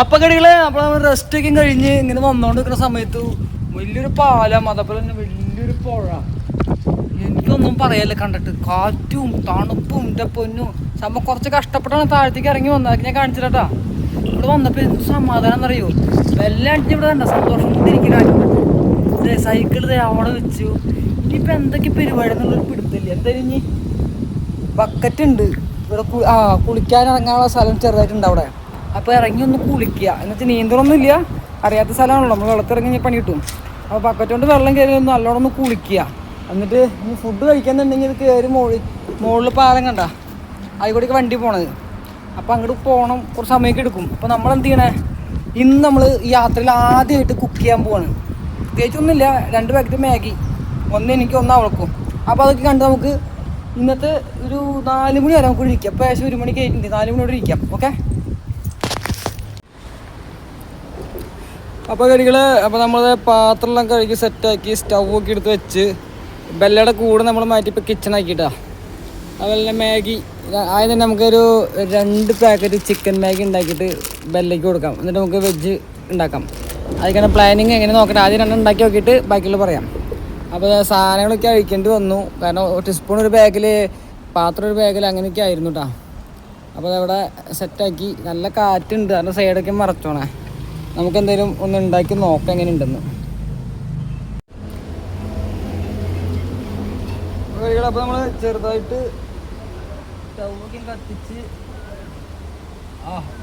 അപ്പൊ കടികളെ അപ്പൊ റെസ്റ്റ് ഒക്കെ കഴിഞ്ഞ് ഇങ്ങനെ വന്നോണ്ടിരിക്കുന്ന സമയത്ത് വലിയൊരു പാലം, അതേപോലെ തന്നെ വലിയൊരു പുഴ. എനിക്കൊന്നും പറയല്ല കണ്ടിട്ട്. കാറ്റും തണുപ്പും എൻ്റെ പൊന്നും. സംഭവം കുറച്ച് കഷ്ടപ്പെട്ടാണ് താഴത്തേക്ക് ഇറങ്ങി വന്നത്. ഞാൻ കാണിച്ചിട്ടാ. ഇവിടെ വന്നപ്പോൾ എന്ത് സമാധാനം എന്നറിയോ. വെല്ലം അടിച്ച് ഇവിടെ കണ്ട സന്തോഷം കൊണ്ടിരിക്കുന്ന സൈക്കിൾ അവിടെ വെച്ചു. ഇനിയിപ്പോൾ എന്തൊക്കെ പരിപാടി എന്നുള്ളൊരു പിടുത്തില്ല. എന്തായാലും ഇനി ബക്കറ്റ് ഉണ്ട് ഇവിടെ. കുളിക്കാൻ ഇറങ്ങാനുള്ള സ്ഥലം ചെറുതായിട്ടുണ്ട് അവിടെ. അപ്പോൾ ഇറങ്ങി ഒന്ന് കുളിക്കുക. എന്നുവെച്ചാൽ നീന്തലൊന്നും ഇല്ല, അറിയാത്ത സ്ഥലമാണല്ലോ. നമ്മൾ വെള്ളത്തിറങ്ങി പണി കിട്ടും. അപ്പോൾ ബക്കറ്റ് കൊണ്ട് വെള്ളം കയറി ഒന്ന് നല്ലോണം ഒന്ന് കുളിക്കുക. എന്നിട്ട് ഇനി ഫുഡ് കഴിക്കാന്നുണ്ടെങ്കിൽ ഇത് കയറി മുകളിൽ പാലം കണ്ട അതികൂടെയൊക്കെ വണ്ടി പോണത്. അപ്പോൾ അങ്ങോട്ട് പോകണം, കുറച്ച് സമയമൊക്കെ എടുക്കും. അപ്പോൾ നമ്മൾ എന്ത് ചെയ്യണേ, ഇന്ന് നമ്മൾ ഈ യാത്രയിൽ ആദ്യമായിട്ട് കുക്ക് ചെയ്യാൻ പോവാണ്. പ്രത്യേകിച്ചൊന്നുമില്ല, 2 പാക്കറ്റ് മാഗി, ഒന്ന് എനിക്ക് ഒന്ന് അവൾക്കും. അപ്പോൾ അതൊക്കെ കണ്ട് നമുക്ക് ഇന്നത്തെ ഒരു 4 മണി വരെ നമുക്ക് ഇരിക്കാം. അപ്പോൾ ഏകദേശം 1 മണിക്ക് ആയിട്ടുണ്ട്, 4 മണിയോടെ ഇരിക്കാം. ഓക്കെ. അപ്പോൾ കടികൾ, അപ്പോൾ നമ്മൾ പാത്രമെല്ലാം കഴുകി സെറ്റാക്കി സ്റ്റൗവൊക്കെ എടുത്ത് വെച്ച് ബെല്ലയുടെ കൂടെ നമ്മൾ മാറ്റി ഇപ്പോൾ കിച്ചണാക്കിയിട്ടാണ്. അതുപോലെ തന്നെ മാഗി ആദ്യം തന്നെ നമുക്കൊരു 2 പാക്കറ്റ് ചിക്കൻ മാഗി ഉണ്ടാക്കിയിട്ട് ബെല്ലയ്ക്ക് കൊടുക്കാം. എന്നിട്ട് നമുക്ക് വെജ് ഉണ്ടാക്കാം. അതിങ്ങനെ പ്ലാനിങ് എങ്ങനെ നോക്കണം. ആദ്യം 2 ഉണ്ടാക്കി നോക്കിയിട്ട് ബാക്കിയുള്ള പറയാം. അപ്പോൾ സാധനങ്ങളൊക്കെ അഴിക്കേണ്ടി വന്നു. കാരണം ടീസ്പൂൺ ഒരു ബാഗിൽ, പാത്രം ഒരു ബാഗിൽ, അങ്ങനെയൊക്കെ ആയിരുന്നു കേട്ടോ. അപ്പോൾ അതവിടെ സെറ്റാക്കി. നല്ല കാറ്റുണ്ട്, അതിൻ്റെ സൈഡൊക്കെ മറച്ചോണേ. നമുക്കെന്തെങ്കിലും ഒന്ന് ഉണ്ടാക്കി നോക്കാം എങ്ങനെ ഉണ്ടെന്ന്. അപ്പോൾ നമ്മൾ ചെറുതായിട്ട് സ്റ്റൗവൊക്കെ കത്തിച്ച്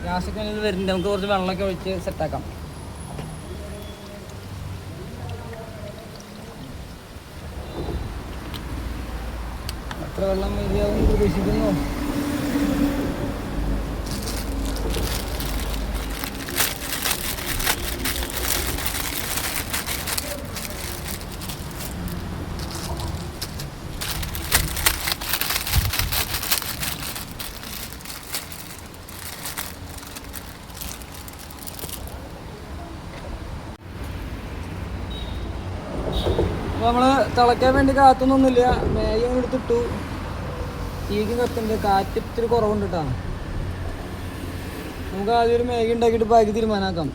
ഗ്യാസൊക്കെ വരുന്നുണ്ട്. നമുക്ക് കുറച്ച് വെള്ളമൊക്കെ ഒഴിച്ച് സെറ്റാക്കാം. എത്ര വെള്ളം മതിയാവും പ്രതീക്ഷിക്കുന്നു. അപ്പോൾ നമ്മൾ തിളയ്ക്കാൻ വേണ്ടി കാത്തൊന്നുമില്ല. മാഗി അങ്ങനെ എടുത്തിട്ടു. തീക്ക് കത്തുണ്ട്, കാറ്റ് ഇത്തിരി കുറവുണ്ട് കേട്ടോ. നമുക്ക് ആദ്യം ഒരു മാഗി ഉണ്ടാക്കിയിട്ട് ബാക്കി തീരുമാനമാക്കാം.